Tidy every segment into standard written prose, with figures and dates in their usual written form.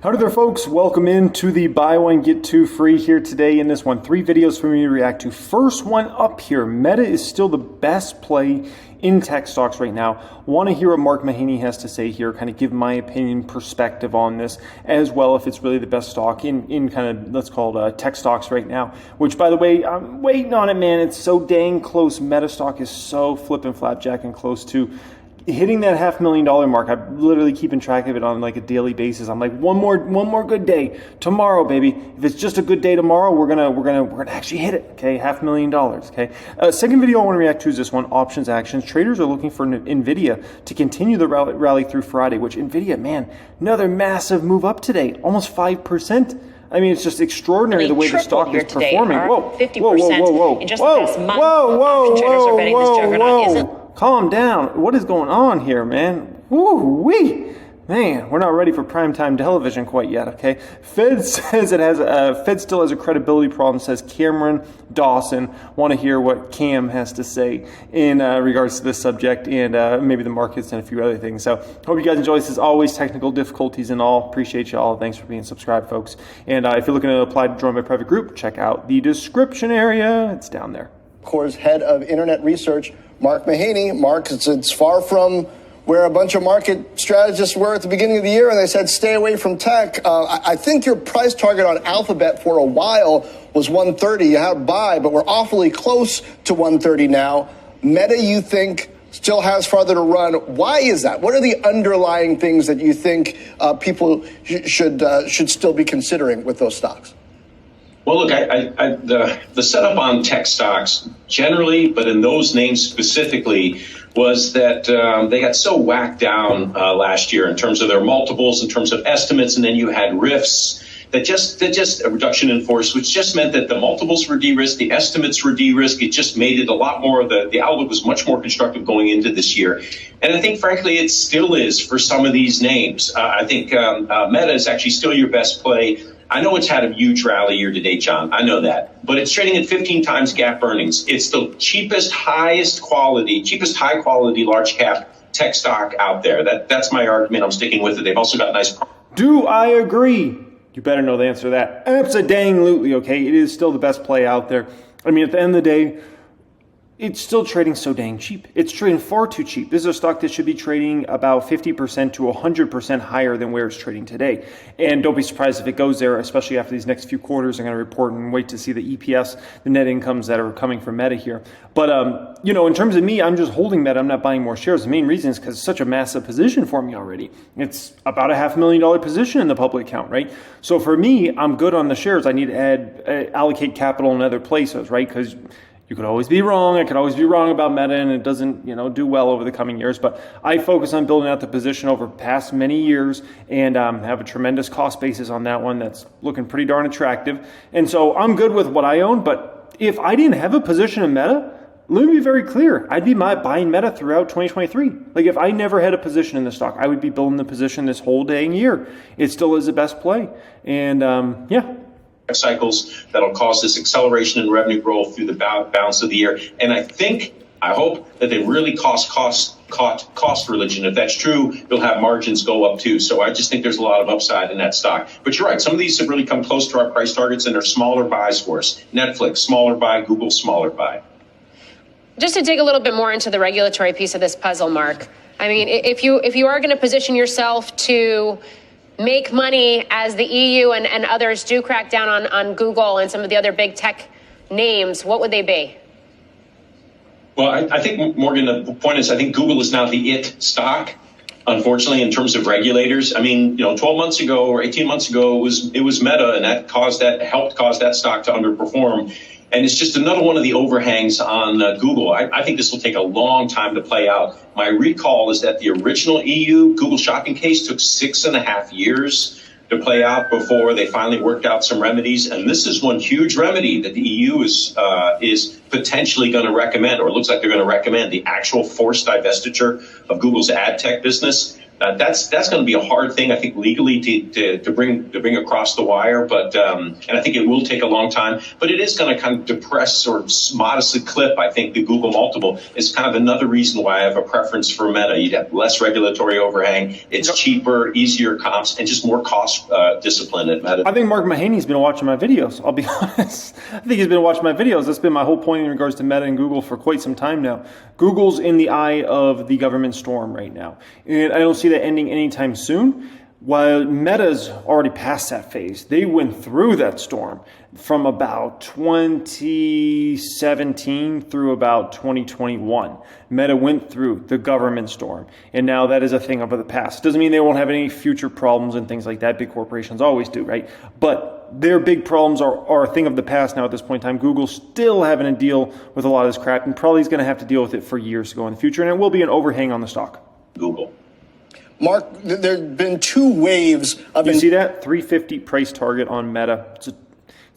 Howdy there, folks. Welcome into the buy one, get two free here today. In this one, 3 videos for me to react to. First one up here, Meta is still the best play in tech stocks right now. Want to hear what Mark Mahaney has to say here, kind of give my opinion, perspective on this, as well if it's really the best stock in kind of, let's call it tech stocks right now, which, by the way, I'm waiting on it, man. It's so dang close. Meta stock is so flipping flapjack and close to hitting that $500,000 mark. I'm literally keeping track of it on like a daily basis. I'm like, one more good day tomorrow, baby. If it's just a good day tomorrow, we're gonna actually hit it. Okay, $500,000. Okay. Second video I want to react to is this one: options actions. Traders are looking for Nvidia to continue the rally through Friday. Which Nvidia, man, another massive move up today, almost 5%. I mean, it's just extraordinary the way the stock is performing. Whoa, 50% in just the past month. Option traders are betting this juggernaut. Calm down. What is going on here, man? Woo-wee. Man, we're not ready for primetime television quite yet, okay? Fed says Fed still has a credibility problem, says Cameron Dawson. Want to hear what Cam has to say in regards to this subject and maybe the markets and a few other things. So hope you guys enjoy this. As always, technical difficulties and all. Appreciate you all. Thanks for being subscribed, folks. And if you're looking to apply to join my private group, check out the description area. It's down there. Core's head of internet research, Mark Mahaney. Mark, it's far from where a bunch of market strategists were at the beginning of the year, and they said stay away from tech. I think your price target on Alphabet for a while was 130. You had buy, but we're awfully close to 130 now. Meta, you think, still has farther to run. Why is that? What are the underlying things that you think people should still be considering with those stocks? Well, look, the setup on tech stocks generally, but in those names specifically, was that they got so whacked down last year in terms of their multiples, in terms of estimates, and then you had RIFs that just a reduction in force, which just meant that the multiples were de-risked, the estimates were de-risked. It just made it a lot more, the outlook was much more constructive going into this year. And I think, frankly, it still is for some of these names. I think Meta is actually still your best play. I know it's had a huge rally year to date, John. I know that. But it's trading at 15 times gap earnings. It's the cheapest, high quality, large cap tech stock out there. That's my argument. I'm sticking with it. They've also got nice. Do I agree? You better know the answer to that. Abso-dang-lutely, okay? It is still the best play out there. I mean, at the end of the day, it's still trading so dang cheap. It's trading far too cheap. This is a stock that should be trading about 50% to 100% higher than where it's trading today. And don't be surprised if it goes there, especially after these next few quarters. I'm going to report and wait to see the EPS, the net incomes that are coming from Meta here. But, you know, in terms of me, I'm just holding Meta. I'm not buying more shares. The main reason is because it's such a massive position for me already. It's about a $500,000 position in the public account, right? So for me, I'm good on the shares. I need to allocate capital in other places, right? Because you could always be wrong. I could always be wrong about Meta, and it doesn't, do well over the coming years. But I focus on building out the position over past many years and have a tremendous cost basis on that one that's looking pretty darn attractive. And so I'm good with what I own. But if I didn't have a position in Meta, let me be very clear. I'd be buying Meta throughout 2023. Like if I never had a position in the stock, I would be building the position this whole dang year. It still is the best play. And yeah. Cycles that'll cause this acceleration in revenue growth through the balance of the year. And I hope that they really cost religion. If that's true, they'll have margins go up too. So I just think there's a lot of upside in that stock. But you're right. Some of these have really come close to our price targets, and they're smaller buys for us. Netflix, smaller buy. Google, smaller buy. Just to dig a little bit more into the regulatory piece of this puzzle, Mark. I mean, if you are going to position yourself to make money as the EU and others do crack down on Google and some of the other big tech names, what would they be? Well, I think, Morgan, the point is I think Google is now the it stock, unfortunately, in terms of regulators. I mean, 12 months ago or 18 months ago, it was Meta, and that helped cause that stock to underperform. And it's just another one of the overhangs on Google. I think this will take a long time to play out. My recall is that the original EU Google shopping case took 6.5 years to play out before they finally worked out some remedies. And this is one huge remedy that the EU is potentially going to recommend, or it looks like they're going to recommend, the actual forced divestiture of Google's ad tech business. That's going to be a hard thing, I think, legally to bring across the wire. But and I think it will take a long time. But it is going to kind of depress or modestly clip, I think, the Google multiple. It's kind of another reason why I have a preference for Meta. You'd have less regulatory overhang. It's cheaper, easier comps, and just more cost discipline at Meta. I think Mark Mahaney's been watching my videos. I'll be honest. I think he's been watching my videos. That's been my whole point in regards to Meta and Google for quite some time now. Google's in the eye of the government storm right now. And I don't see that ending anytime soon. While Meta's already past that phase, they went through that storm from about 2017 through about 2021. Meta went through the government storm, and now that is a thing of the past. Doesn't mean they won't have any future problems and things like that. Big corporations always do, right? But their big problems are a thing of the past now at this point in time. Google's still having to deal with a lot of this crap, and probably is going to have to deal with it for years to go in the future, and it will be an overhang on the stock. Google. Mark, there have been two waves of... You see that? 350 price target on Meta. It's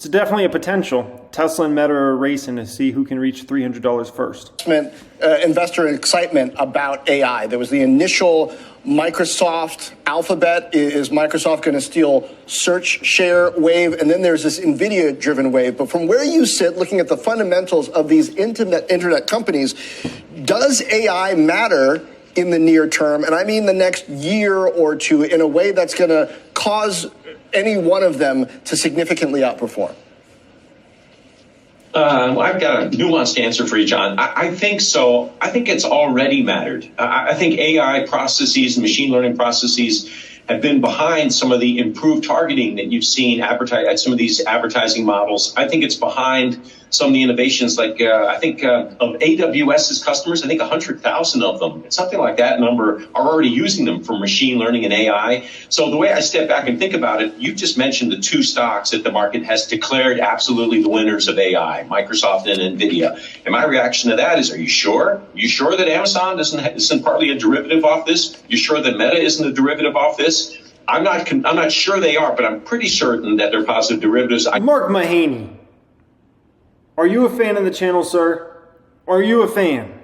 definitely a potential. Tesla and Meta are racing to see who can reach $300 first. Investor excitement about AI. There was the initial Microsoft Alphabet. Is Microsoft going to steal search share wave? And then there's this NVIDIA-driven wave. But from where you sit, looking at the fundamentals of these internet companies, does AI matter in the near term, and I mean the next year or two, in a way that's going to cause any one of them to significantly outperform? I've got a nuanced answer for you, John. I think so. I think it's already mattered. I think AI processes and machine learning processes have been behind some of the improved targeting that you've seen at some of these advertising models. I think it's behind some of the innovations, like I think of AWS's customers, I think 100,000 of them, something like that number, are already using them for machine learning and AI. So the way I step back and think about it, you just mentioned the two stocks that the market has declared absolutely the winners of AI, Microsoft and NVIDIA. And my reaction to that is, are you sure? You sure that Amazon isn't partly a derivative off this? You sure that Meta isn't a derivative off this? I'm not sure they are, but I'm pretty certain that they're positive derivatives. Mark Mahaney, are you a fan of the channel, sir? Are you a fan?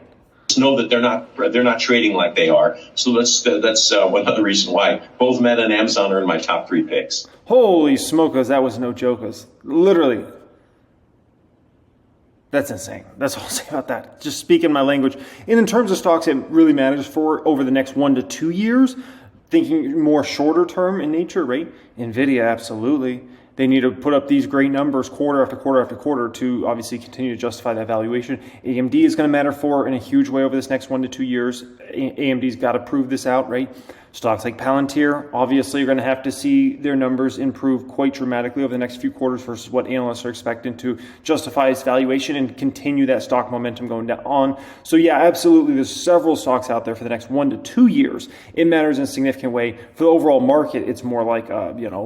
Know that they're not trading like they are. So that's one other reason why both Meta and Amazon are in my top 3 picks. Holy smokers, that was no jokers. Literally. That's insane. That's all I'll say about that. Just speaking my language. And in terms of stocks, it really matters for over the next 1 to 2 years. Thinking more shorter term in nature, right? NVIDIA, absolutely. They need to put up these great numbers quarter after quarter after quarter to obviously continue to justify that valuation. AMD is going to matter for in a huge way over this next 1 to 2 years. AMD's got to prove this out, right? Stocks like Palantir obviously are going to have to see their numbers improve quite dramatically over the next few quarters versus what analysts are expecting to justify its valuation and continue that stock momentum going down on. So yeah, absolutely, there's several stocks out there for the next 1 to 2 years. It matters in a significant way. For the overall market, it's more like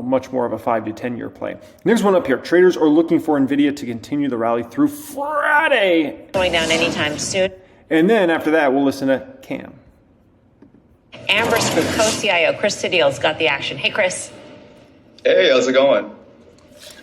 much more of a 5 to 10 year play. Next one up here, traders are looking for NVIDIA to continue the rally through Friday. Going down anytime soon. And then after that, we'll listen to Cam. Amber's Group co-CIO Chris Cedile's got the action. Hey, Chris. Hey, how's it going?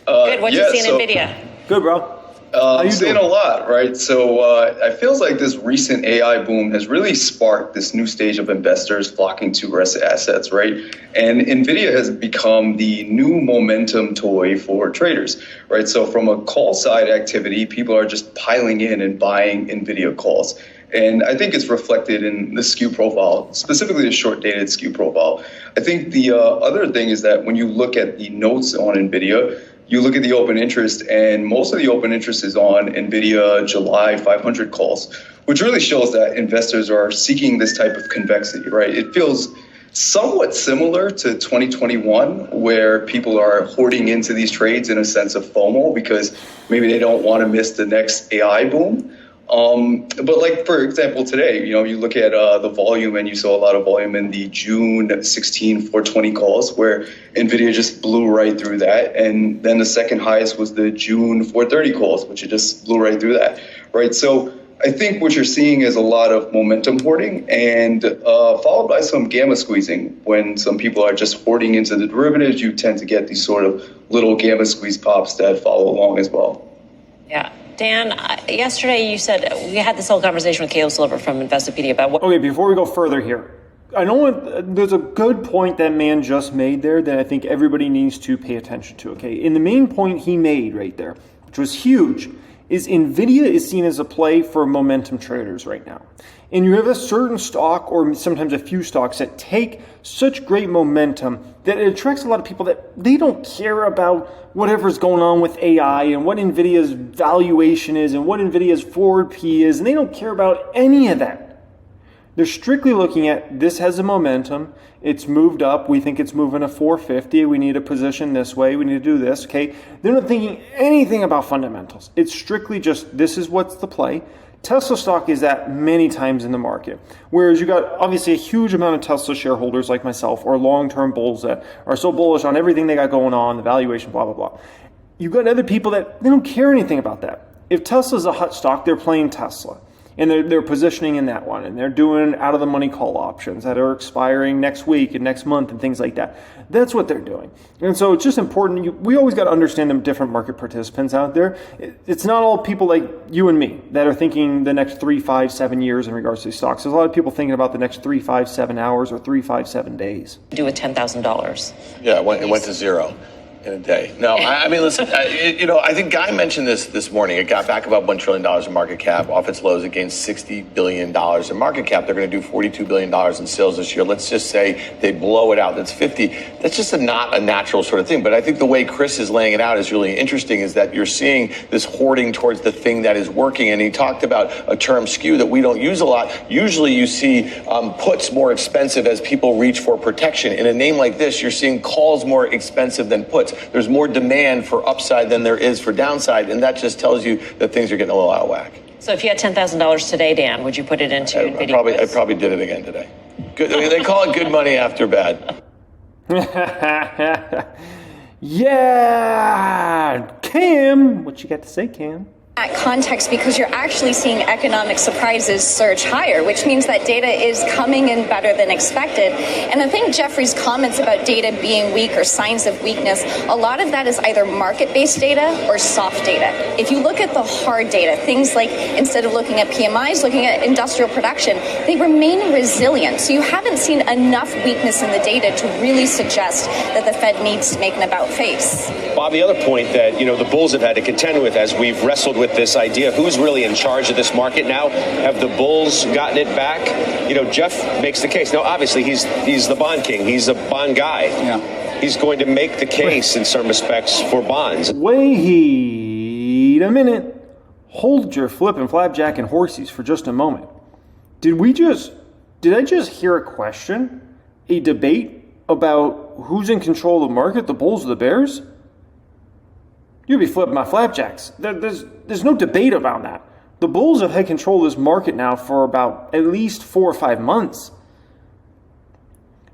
Good. What you see in NVIDIA? Good, bro. I'm seeing a lot, right? So it feels like this recent AI boom has really sparked this new stage of investors flocking to risk assets, right? And NVIDIA has become the new momentum toy for traders, right? So from a call side activity, people are just piling in and buying NVIDIA calls. And I think it's reflected in the skew profile, specifically the short-dated skew profile. I think the other thing is that when you look at the notes on NVIDIA, you look at the open interest, and most of the open interest is on NVIDIA July 500 calls, which really shows that investors are seeking this type of convexity, right? It feels somewhat similar to 2021, where people are hoarding into these trades in a sense of FOMO because maybe they don't want to miss the next AI boom. But like, for example, today, you look at the volume, and you saw a lot of volume in the June 16 420 calls where NVIDIA just blew right through that. And then the second highest was the June 430 calls, which it just blew right through that, right? So I think what you're seeing is a lot of momentum hoarding and followed by some gamma squeezing. When some people are just hoarding into the derivatives, you tend to get these sort of little gamma squeeze pops that follow along as well. Yeah. Dan, yesterday you said we had this whole conversation with Caleb Silver from Investopedia about what... Okay, before we go further here, I know there's a good point that man just made there that I think everybody needs to pay attention to, okay? And the main point he made right there, which was huge, is NVIDIA is seen as a play for momentum traders right now. And you have a certain stock or sometimes a few stocks that take such great momentum that it attracts a lot of people that they don't care about whatever's going on with AI and what NVIDIA's valuation is and what NVIDIA's forward P is, and they don't care about any of that. They're strictly looking at this has a momentum. It's moved up. We think it's moving to 450. We need a position this way. We need to do this. Okay. They're not thinking anything about fundamentals. It's strictly just this is what's the play. Tesla stock is that many times in the market. Whereas you got obviously a huge amount of Tesla shareholders like myself or long-term bulls that are so bullish on everything they got going on, the valuation, blah, blah, blah. You've got other people that they don't care anything about that. If Tesla's a hot stock, they're playing Tesla. And they're positioning in that one, and they're doing out-of-the-money call options that are expiring next week and next month and things like that. That's what they're doing. And so it's just important. We always got to understand the different market participants out there. It's not all people like you and me that are thinking the next 3, 5, 7 years in regards to these stocks. There's a lot of people thinking about the next 3, 5, 7 hours or 3, 5, 7 days. Do with $10,000. Yeah, it went to zero in a day. No, I mean, listen, I think Guy mentioned this morning. It got back about $1 trillion in market cap. Off its lows, it gained $60 billion in market cap. They're going to do $42 billion in sales this year. Let's just say they blow it out. That's 50. That's just not a natural sort of thing. But I think the way Chris is laying it out is really interesting, is that you're seeing this hoarding towards the thing that is working. And he talked about a term skew that we don't use a lot. Usually you see puts more expensive as people reach for protection. In a name like this, you're seeing calls more expensive than puts. There's more demand for upside than there is for downside, and that just tells you that things are getting a little out of whack. So if you had $10,000 today, Dan, would you put it into NVIDIA? I probably did it again today. Good, I mean, they call it good money after bad. Yeah, Cam, what you got to say, Cam? That context, because you're actually seeing economic surprises surge higher, which means that data is coming in better than expected. And I think Jeffrey's comments about data being weak or signs of weakness, a lot of that is either market-based data or soft data. If you look at the hard data, things like instead of looking at PMIs, looking at industrial production, they remain resilient. So you haven't seen enough weakness in the data to really suggest that the Fed needs to make an about-face. Bob, the other point that, the bulls have had to contend with as we've wrestled with this idea, who's really in charge of this market now? Have the bulls gotten it back? Jeff makes the case. Now, obviously, he's the bond king. He's a bond guy. Yeah. He's going to make the case in some respects for bonds. Wait a minute. Hold your flippin' flapjack and horsies for just a moment. Did I just hear a question? A debate about who's in control of the market, the bulls or the bears? You'd be flipping my flapjacks. There's no debate about that. The bulls have had control of this market now for about at least 4 or 5 months.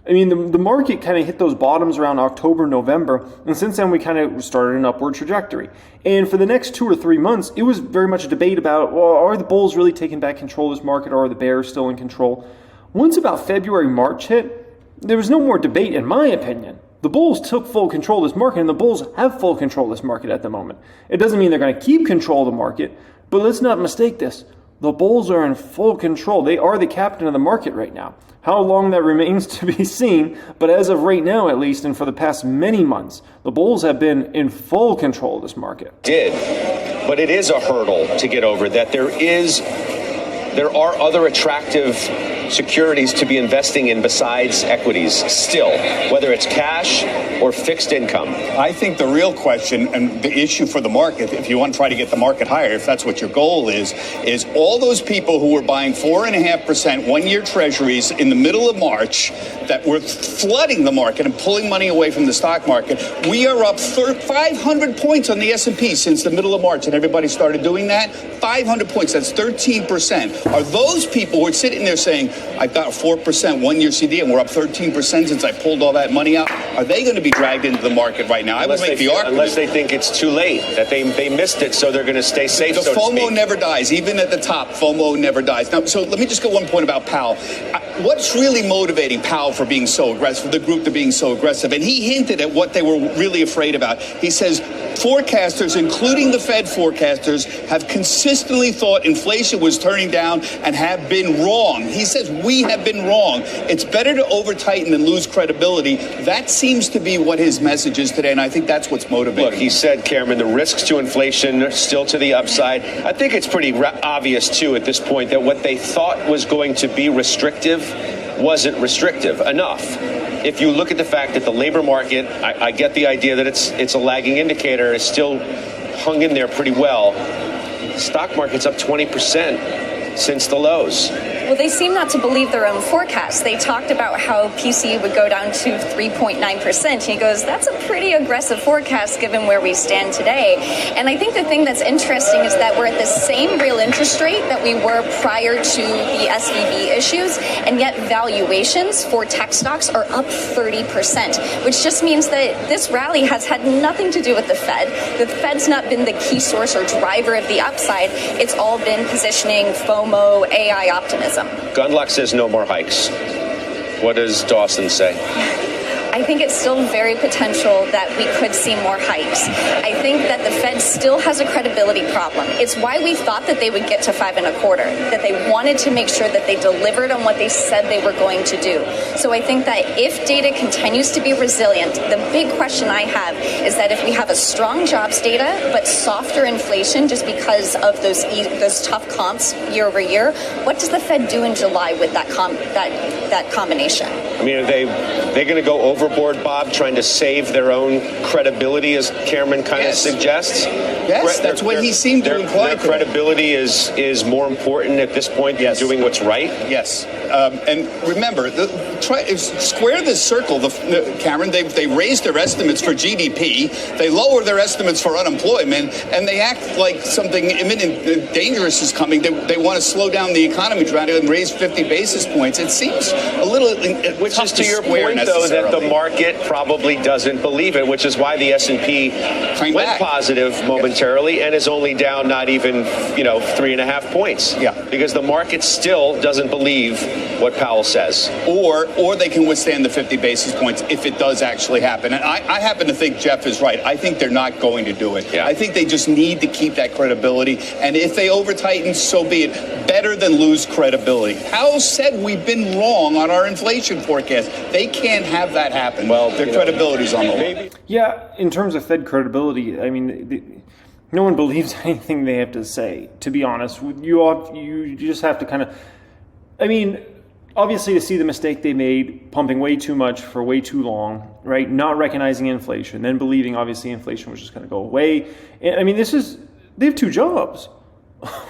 I mean, the market kind of hit those bottoms around October, November, and since then we kind of started an upward trajectory. And for the next 2 or 3 months, it was very much a debate about, well, are the bulls really taking back control of this market, or are the bears still in control? Once about February, March hit, there was no more debate, in my opinion. The bulls took full control of this market, and the bulls have full control of this market at the moment. It doesn't mean they're going to keep control of the market, but let's not mistake this. The bulls are in full control. They are the captain of the market right now. How long that remains to be seen, but as of right now at least, and for the past many months, the bulls have been in full control of this market. But it is a hurdle to get over that there are other attractive securities to be investing in besides equities still, whether it's cash or fixed income. I think the real question and the issue for the market, if you want to try to get the market higher, if that's what your goal is all those people who were buying 4.5% one-year treasuries in the middle of March that were flooding the market and pulling money away from the stock market. We are up 500 points on the S&P since the middle of March, and everybody started doing that. 500 points, that's 13%. Are those people who are sitting there saying, I've got a 4% one-year CD and we're up 13% since I pulled all that money out, are they going to be dragged into the market right now? Unless they think it's too late, that they missed it, so they're going to stay safe, the FOMO never dies. Even at the top, FOMO never dies. Now, so let me just go one point about Powell. What's really motivating Powell for being so aggressive, for the group to being so aggressive? And he hinted at what they were really afraid about. He says forecasters, including the Fed forecasters, have consistently thought inflation was turning down and have been wrong. He said says we have been wrong. It's better to over-tighten than lose credibility. That seems to be what his message is today, and I think that's what's motivating. Look, he said, Cameron, the risks to inflation are still to the upside. I think it's pretty obvious, too, at this point, that what they thought was going to be restrictive wasn't restrictive enough. If you look at the fact that the labor market, I get the idea that it's a lagging indicator, is still hung in there pretty well. The stock market's up 20% since the lows. Well, they seem not to believe their own forecasts. They talked about how PCE would go down to 3.9%. He goes, that's a pretty aggressive forecast given where we stand today. And I think the thing that's interesting is that we're at the same real interest rate that we were prior to the SVB issues, and yet valuations for tech stocks are up 30%, which just means that this rally has had nothing to do with the Fed. The Fed's not been the key source or driver of the upside. It's all been positioning, FOMO, AI optimism. Gundlach says no more hikes. What does Dawson say? I think it's still very potential that we could see more hikes. I think that the Fed still has a credibility problem. It's why we thought that they would get to 5.25%, that they wanted to make sure that they delivered on what they said they were going to do. So I think that if data continues to be resilient, the big question I have is that if we have a strong jobs data but softer inflation just because of those tough comps year over year, what does the Fed do in July with that combination? I mean, are they going to go overboard, Bob, trying to save their own credibility, as Cameron kind of suggests? Yes, that's what he seemed to imply. Their credibility is more important at this point than doing what's right? Yes. And remember, square this circle, Cameron. They raised their estimates for GDP, they lower their estimates for unemployment, and they act like something imminent, dangerous is coming. They want to slow down the economy, trying to raise 50 basis points. It seems a little which is to your point, though, that the market probably doesn't believe it, which is why the S&P went positive momentarily and is only down not even 3.5 points. Yeah, because the market still doesn't believe what Powell says. Or they can withstand the 50 basis points if it does actually happen. And I happen to think Jeff is right. I think they're not going to do it. Yeah. I think they just need to keep that credibility. And if they over-tighten, so be it. Better than lose credibility. Powell said we've been wrong on our inflation forecast. They can't have that happen. Well, their credibility's on the line. Yeah, in terms of Fed credibility, I mean, no one believes anything they have to say, to be honest. You just have to kind of, I mean, obviously to see the mistake they made, pumping way too much for way too long, right? Not recognizing inflation, then believing obviously inflation was just going to go away. And, I mean, they have two jobs.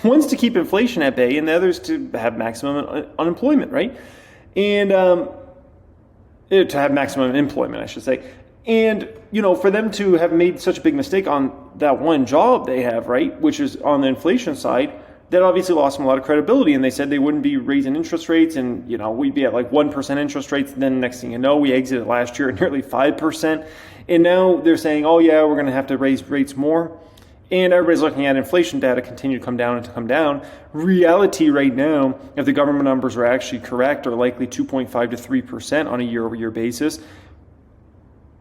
One's to keep inflation at bay, and the other's to have maximum unemployment, right? And to have maximum employment, I should say. And, for them to have made such a big mistake on that one job they have, right, which is on the inflation side, that obviously lost them a lot of credibility. And they said they wouldn't be raising interest rates, and, we'd be at like 1% interest rates. And then next thing you know, we exited last year at nearly 5%. And now they're saying, oh, yeah, we're going to have to raise rates more. And everybody's looking at inflation data continue to come down and to come down. Reality right now, if the government numbers are actually correct, are likely 2.5 to 3% on a year-over-year basis.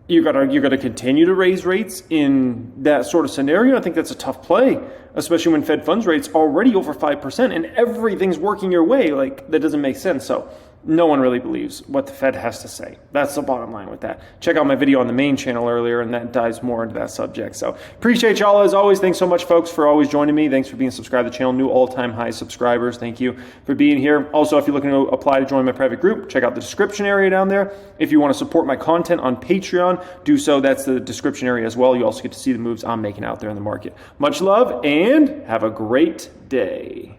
You're gonna continue to raise rates in that sort of scenario. I think that's a tough play, especially when Fed funds rates already over 5% and everything's working your way. Like, that doesn't make sense. So no one really believes what the Fed has to say. That's the bottom line with that. Check out my video on the main channel earlier, and that dives more into that subject. So appreciate y'all as always. Thanks so much, folks, for always joining me. Thanks for being subscribed to the channel. New all-time high subscribers. Thank you for being here. Also, if you're looking to apply to join my private group, check out the description area down there. If you want to support my content on Patreon, do so. That's the description area as well. You also get to see the moves I'm making out there in the market. Much love, and have a great day.